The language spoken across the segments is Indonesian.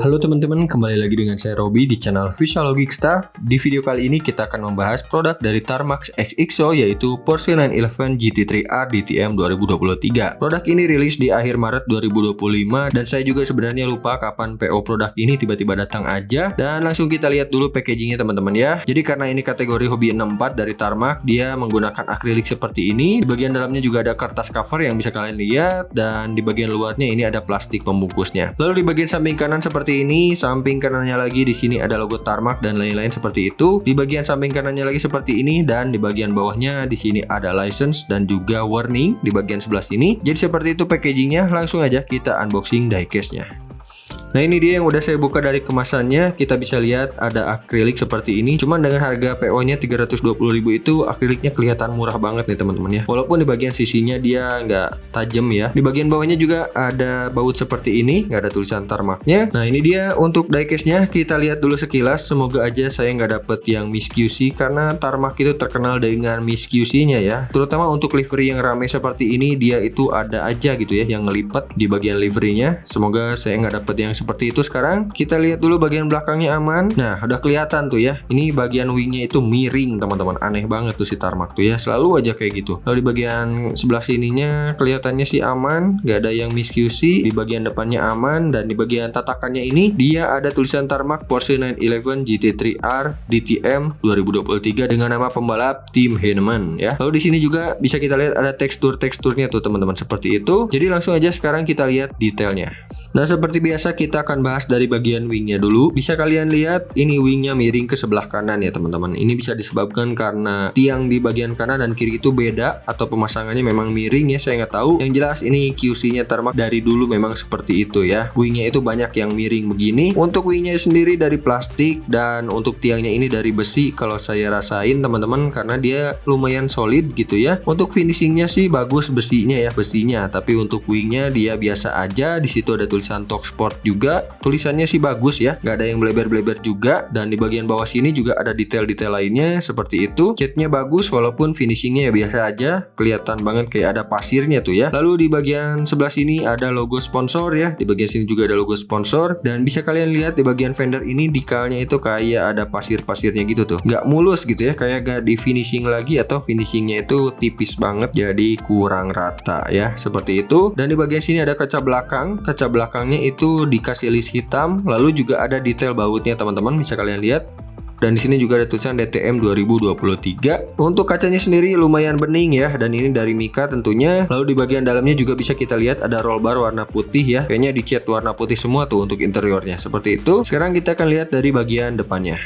Halo teman-teman, kembali lagi dengan saya Robi di channel Visual Logic Stuff. Di video kali ini kita akan membahas produk dari Tarmac XXO yaitu Porsche 911 GT3R DTM 2023. Produk ini rilis di akhir Maret 2025 dan saya juga sebenarnya lupa kapan PO produk ini tiba-tiba datang aja. Dan langsung kita lihat dulu packagingnya teman-teman ya. Jadi karena ini kategori hobi 64 dari Tarmac, dia menggunakan akrilik seperti ini. Di bagian dalamnya juga ada kertas cover yang bisa kalian lihat, dan di bagian luarnya ini ada plastik pembungkusnya. Lalu di bagian samping kanan seperti ini, samping kanannya lagi di sini ada logo Tarmac dan lain-lain seperti itu. Di bagian samping kanannya lagi seperti ini, dan di bagian bawahnya di sini ada license dan juga warning di bagian sebelah sini. Jadi seperti itu packagingnya. Langsung aja kita unboxing diecast-nya. Nah, ini dia yang udah saya buka dari kemasannya. Kita bisa lihat ada akrilik seperti ini. Cuman dengan harga PO-nya 320.000 itu akriliknya kelihatan murah banget nih teman-teman ya. Walaupun di bagian sisinya dia nggak tajam ya. Di bagian bawahnya juga ada baut seperti ini, nggak ada tulisan Tarmac-nya. Nah, ini dia untuk diecast-nya. Kita lihat dulu sekilas. Semoga aja saya nggak dapet yang miss QC, karena Tarmac itu terkenal dengan miss QC-nya ya. Terutama untuk livery yang rame seperti ini, dia itu ada aja gitu ya yang ngelipet di bagian liverynya. Semoga saya nggak dapet yang seperti itu. Sekarang kita lihat dulu bagian belakangnya aman. Nah, udah kelihatan tuh ya. Ini bagian wingnya itu miring teman-teman. Aneh banget tuh si Tarmac tuh ya. Selalu aja kayak gitu. Lalu di bagian sebelah sininya kelihatannya sih aman, nggak ada yang miss QC. Di bagian depannya aman, dan di bagian tatakannya ini dia ada tulisan Tarmac Porsche 911 GT3R DTM 2023 dengan nama pembalap Tim Heinemann ya. Lalu di sini juga bisa kita lihat ada teksturnya tuh teman-teman seperti itu. Jadi langsung aja sekarang kita lihat detailnya. Nah, seperti biasa kita akan bahas dari bagian wingnya dulu. Bisa kalian lihat ini wingnya miring ke sebelah kanan ya teman-teman. Ini bisa disebabkan karena tiang di bagian kanan dan kiri itu beda, atau pemasangannya memang miring ya, saya nggak tahu. Yang jelas ini QC-nya Tarmac dari dulu memang seperti itu ya. Wingnya itu banyak yang miring begini. Untuk wingnya sendiri dari plastik, dan untuk tiangnya ini dari besi kalau saya rasain teman-teman, karena dia lumayan solid gitu ya. Untuk finishingnya sih bagus besinya ya, tapi untuk wingnya dia biasa aja. Di situ ada tulisan Talk Sport juga. Tulisannya sih bagus ya, nggak ada yang bleber-bleber juga. Dan di bagian bawah sini juga ada detail-detail lainnya seperti itu. Catnya bagus walaupun finishingnya ya biasa aja. Kelihatan banget kayak ada pasirnya tuh ya. Lalu di bagian sebelah sini ada logo sponsor ya. Di bagian sini juga ada logo sponsor. Dan bisa kalian lihat di bagian fender ini decalnya itu kayak ada pasir-pasirnya gitu tuh. Nggak mulus gitu ya, kayak nggak di finishing lagi, atau finishingnya itu tipis banget jadi kurang rata ya. Seperti itu. Dan di bagian sini ada kaca belakang. Kaca belakangnya itu dikasih list hitam, lalu juga ada detail bautnya teman-teman, bisa kalian lihat. Dan di sini juga ada tulisan DTM 2023. Untuk kacanya sendiri lumayan bening ya, dan ini dari Mika tentunya. Lalu di bagian dalamnya juga bisa kita lihat ada roll bar warna putih ya. Kayaknya dicat warna putih semua tuh untuk interiornya, seperti itu. Sekarang kita akan lihat dari bagian depannya.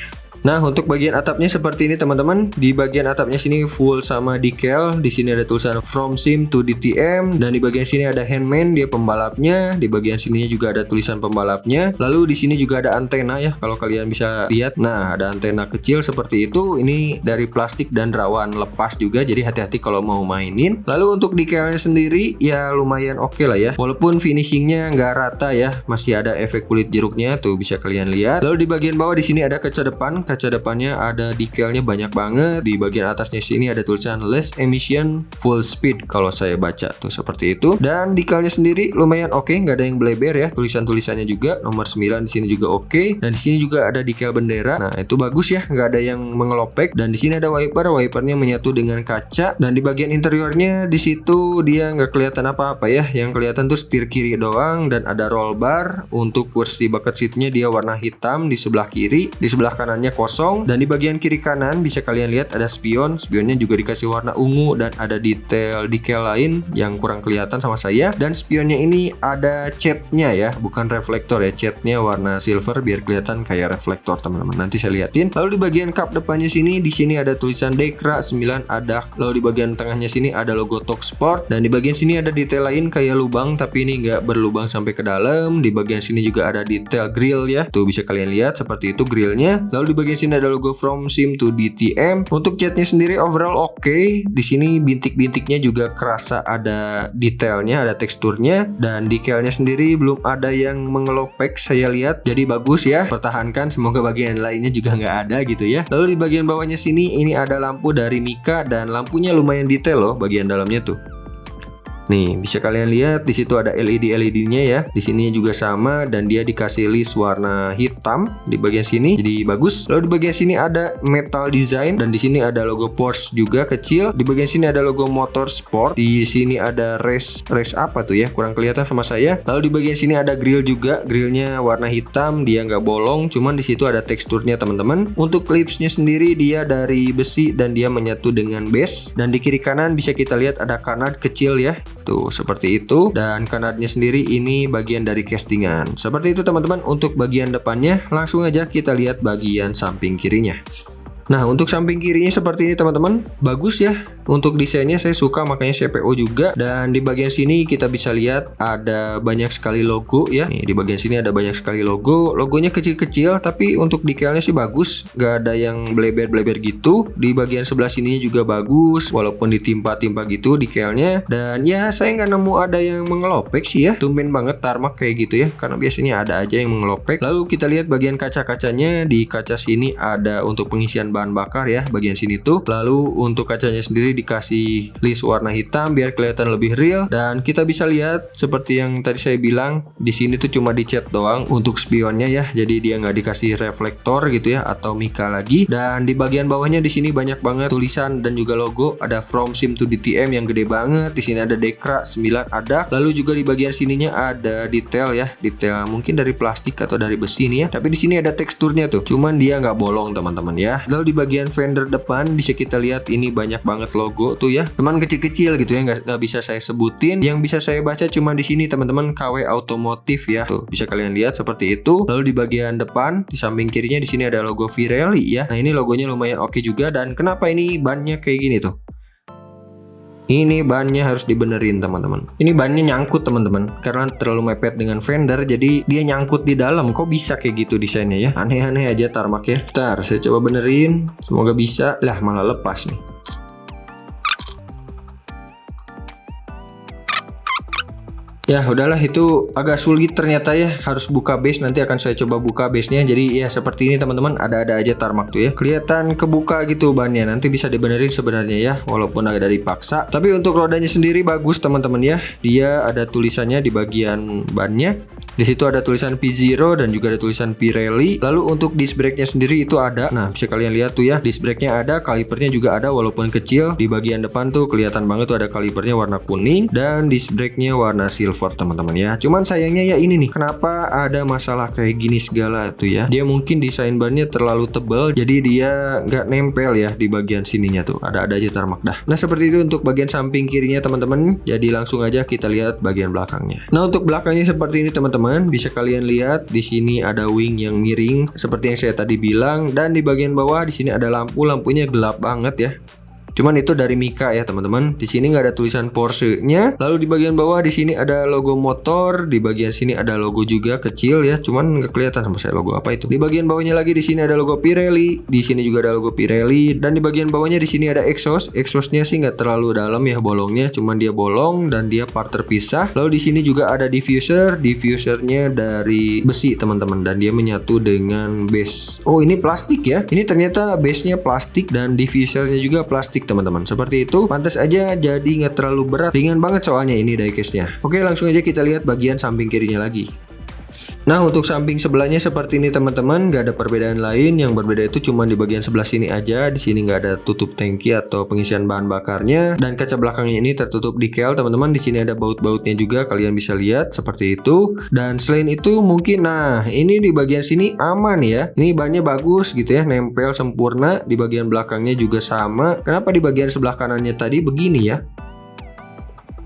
Nah, untuk bagian atapnya seperti ini teman-teman. Di bagian atapnya sini full sama decal. Di sini ada tulisan From Sim to DTM, dan di bagian sini ada handman, dia pembalapnya. Di bagian sininya juga ada tulisan pembalapnya. Lalu di sini juga ada antena ya, kalau kalian bisa lihat. Nah, ada antena kecil seperti itu. Ini dari plastik dan rawan lepas juga, jadi hati-hati kalau mau mainin. Lalu untuk decalnya sendiri ya lumayan oke lah ya. Walaupun finishingnya nggak rata ya, masih ada efek kulit jeruknya tuh, bisa kalian lihat. Lalu di bagian bawah di sini ada kaca depan. Kaca depannya ada decalnya banyak banget. Di bagian atasnya sini ada tulisan less emission full speed kalau saya baca tuh seperti itu. Dan decalnya sendiri lumayan oke, nggak ada yang bleber ya. Tulisannya juga nomor 9 di sini juga oke. Dan di sini juga ada decal bendera. Nah, itu bagus ya, nggak ada yang mengelopek. Dan di sini ada wipernya menyatu dengan kaca. Dan di bagian interiornya di situ dia nggak kelihatan apa-apa ya. Yang kelihatan tuh setir kiri doang, dan ada roll bar. Untuk kursi bucket seatnya dia warna hitam di sebelah kiri. Di sebelah kanannya kosong, dan di bagian kiri kanan bisa kalian lihat ada spionnya juga dikasih warna ungu, dan ada detail lain yang kurang kelihatan sama saya. Dan spionnya ini ada catnya ya, bukan reflektor ya, catnya warna silver biar kelihatan kayak reflektor teman-teman. Nanti saya liatin. Lalu di bagian kap depannya sini, di sini ada tulisan Dekra 9 ADAC. Lalu di bagian tengahnya sini ada logo Talk Sport, dan di bagian sini ada detail lain kayak lubang, tapi ini nggak berlubang sampai ke dalam. Di bagian sini juga ada detail grill ya, tuh bisa kalian lihat seperti itu grillnya. Lalu di bagian sini ada logo From Sim to DTM. Untuk catnya sendiri overall oke. Di sini bintik-bintiknya juga kerasa ada detailnya, ada teksturnya, dan decalnya sendiri belum ada yang mengelopek saya lihat. Jadi bagus ya, pertahankan. Semoga bagian lainnya juga nggak ada gitu ya. Lalu di bagian bawahnya sini ini ada lampu dari Mika, dan lampunya lumayan detail loh bagian dalamnya tuh. Nih, bisa kalian lihat di situ ada LED-nya ya. Di sini juga sama dan dia dikasih list warna hitam di bagian sini. Jadi bagus. Lalu di bagian sini ada metal design dan di sini ada logo Porsche juga kecil. Di bagian sini ada logo Motorsport. Di sini ada race apa tuh ya? Kurang kelihatan sama saya. Lalu di bagian sini ada grill juga. Grillnya warna hitam, dia nggak bolong, cuman di situ ada teksturnya teman-teman. Untuk klipsnya sendiri dia dari besi dan dia menyatu dengan base. Dan di kiri kanan bisa kita lihat ada kanat kecil ya. Tuh, seperti itu. Dan kanatnya sendiri ini bagian dari castingan. Seperti itu teman-teman untuk bagian depannya. Langsung aja kita lihat bagian samping kirinya. Nah, untuk samping kirinya seperti ini teman-teman. Bagus ya. Untuk desainnya saya suka, makanya CPO juga. Dan di bagian sini kita bisa lihat ada banyak sekali logo ya. Nih, di bagian sini ada banyak sekali logo. Logonya kecil-kecil tapi untuk detailnya sih bagus. Gak ada yang bleber-bleber gitu. Di bagian sebelah sini juga bagus, walaupun ditimpa-timpa gitu detailnya. Dan ya saya nggak nemu ada yang mengelopek sih ya. Tumben banget Tarmac kayak gitu ya. Karena biasanya ada aja yang mengelopek. Lalu kita lihat bagian kaca-kacanya. Di kaca sini ada untuk pengisian bahan bakar ya. Bagian sini tuh. Lalu untuk kacanya sendiri dikasih list warna hitam biar kelihatan lebih real. Dan kita bisa lihat seperti yang tadi saya bilang, di sini tuh cuma dicat doang untuk spionnya ya. Jadi dia nggak dikasih reflektor gitu ya atau mica lagi. Dan di bagian bawahnya di sini banyak banget tulisan dan juga logo. Ada From Sim to DTM yang gede banget. Di sini ada Dekra 9 ada. Lalu juga di bagian sininya ada detail ya. Detail mungkin dari plastik atau dari besi nih ya. Tapi di sini ada teksturnya tuh. Cuman dia nggak bolong teman-teman ya. Lalu di bagian fender depan bisa kita lihat ini banyak banget logo tuh ya, cuman kecil-kecil gitu ya, nggak bisa saya sebutin. Yang bisa saya baca cuma di sini teman-teman, KW Automotive ya, tuh bisa kalian lihat seperti itu. Lalu di bagian depan di samping kirinya di sini ada logo Pirelli ya. Nah ini logonya lumayan oke juga. Dan kenapa ini bannya kayak gini tuh? Ini bannya harus dibenerin teman-teman. Ini bannya nyangkut teman-teman karena terlalu mepet dengan fender, jadi dia nyangkut di dalam. Kok bisa kayak gitu desainnya ya? Aneh-aneh aja Tarmac ya. Ntar saya coba benerin, semoga bisa. Lah malah lepas nih. Ya udahlah, itu agak sulit ternyata ya, harus buka base. Nanti akan saya coba buka base-nya. Jadi ya seperti ini teman-teman, ada-ada aja Tarmac tuh ya. Kelihatan kebuka gitu bannya. Nanti bisa dibenerin sebenarnya ya, walaupun agak dari paksa. Tapi untuk rodanya sendiri bagus teman-teman ya. Dia ada tulisannya di bagian bannya. Di situ ada tulisan P0 dan juga ada tulisan Pirelli. Lalu untuk disc brake-nya sendiri itu ada. Nah, bisa kalian lihat tuh ya, disc brake-nya ada, kalipernya juga ada walaupun kecil. Di bagian depan tuh kelihatan banget tuh ada kalipernya warna kuning dan disc brake-nya warna silver teman-teman ya. Cuman sayangnya ya ini nih, kenapa ada masalah kayak gini segala tuh ya. Dia mungkin desain bannya terlalu tebal, jadi dia nggak nempel ya di bagian sininya tuh. Ada aja Tarmac dah. Nah, seperti itu untuk bagian samping kirinya teman-teman. Jadi langsung aja kita lihat bagian belakangnya. Nah, untuk belakangnya seperti ini teman-teman. Bisa kalian lihat di sini ada wing yang miring seperti yang saya tadi bilang, dan di bagian bawah di sini ada lampunya gelap banget ya. Cuman itu dari mica ya teman-teman. Di sini nggak ada tulisan Porsche-nya. Lalu di bagian bawah di sini ada logo motor. Di bagian sini ada logo juga kecil ya. Cuman nggak kelihatan sama saya logo apa itu. Di bagian bawahnya lagi di sini ada logo Pirelli. Di sini juga ada logo Pirelli. Dan di bagian bawahnya di sini ada exhaust. Exhaustnya sih nggak terlalu dalam ya bolongnya. Cuman dia bolong dan dia part terpisah. Lalu di sini juga ada diffuser. Diffusernya dari besi teman-teman. Dan dia menyatu dengan base. Oh ini plastik ya. Ini ternyata base-nya plastik dan diffusernya juga plastik teman-teman. Seperti itu, pantas aja jadi nggak terlalu berat, ringan banget soalnya ini diecast-nya. Oke, langsung aja kita lihat bagian samping kirinya lagi. Nah, untuk samping sebelahnya seperti ini teman-teman, nggak ada perbedaan lain. Yang berbeda itu cuma di bagian sebelah sini aja. Di sini nggak ada tutup tangki atau pengisian bahan bakarnya. Dan kaca belakangnya ini tertutup decal teman-teman. Di sini ada baut-bautnya juga, kalian bisa lihat seperti itu. Dan selain itu mungkin, nah ini di bagian sini aman ya. Ini bannya bagus gitu ya, nempel sempurna. Di bagian belakangnya juga sama. Kenapa di bagian sebelah kanannya tadi begini ya?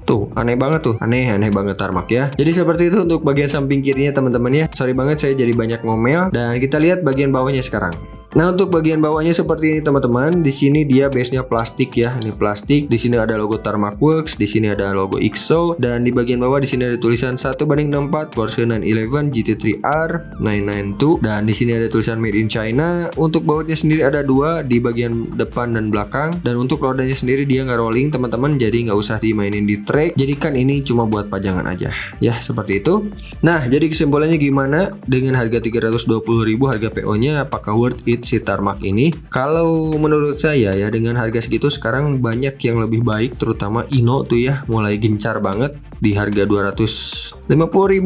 Tuh, aneh banget tuh. Aneh banget Tarmac ya. Jadi seperti itu untuk bagian samping kirinya teman-teman ya. Sorry banget saya jadi banyak ngomel. Dan kita lihat bagian bawahnya sekarang. Nah, untuk bagian bawahnya seperti ini teman-teman. Di sini dia base-nya plastik ya. Ini plastik. Di sini ada logo Tarmac Works, di sini ada logo XO, dan di bagian bawah di sini ada tulisan 1:64 Porsche 911 GT3R 992, dan di sini ada tulisan Made in China. Untuk bautnya sendiri ada dua di bagian depan dan belakang, dan untuk rodanya sendiri dia nggak rolling teman-teman, jadi nggak usah dimainin di track. Jadi kan ini cuma buat pajangan aja. Ya, seperti itu. Nah, jadi kesimpulannya gimana? Dengan harga 320.000 harga PO-nya, apakah worth it valid si Tarmac ini. Kalau menurut saya ya, dengan harga segitu sekarang banyak yang lebih baik, terutama Ino tuh ya mulai gencar banget di harga 250.000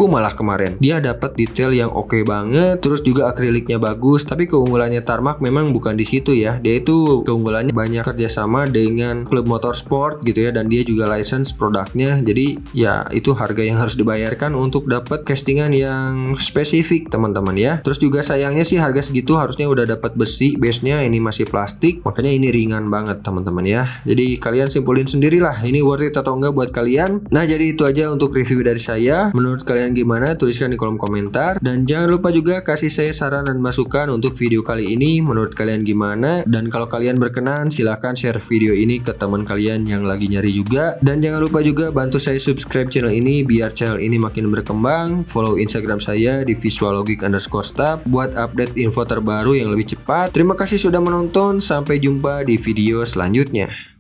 malah kemarin. Dia dapat detail yang oke banget, terus juga akriliknya bagus. Tapi keunggulannya Tarmac memang bukan di situ ya. Dia itu keunggulannya banyak kerjasama dengan klub motorsport gitu ya, dan dia juga license produknya. Jadi ya itu harga yang harus dibayarkan untuk dapat castingan yang spesifik teman-teman ya. Terus juga sayangnya sih harga segitu harusnya udah dapat besi base-nya, ini masih plastik, makanya ini ringan banget teman-teman ya. Jadi kalian simpulin sendirilah ini worth it atau enggak buat kalian. Nah, jadi itu aja untuk review dari saya. Menurut kalian gimana? Tuliskan di kolom komentar. Dan jangan lupa juga kasih saya saran dan masukan untuk video kali ini. Menurut kalian gimana? Dan kalau kalian berkenan, silahkan share video ini ke teman kalian yang lagi nyari juga. Dan jangan lupa juga bantu saya subscribe channel ini biar channel ini makin berkembang. Follow Instagram saya di visuallogic_staff buat update info terbaru yang lebih cepat. Terima kasih sudah menonton. Sampai jumpa di video selanjutnya.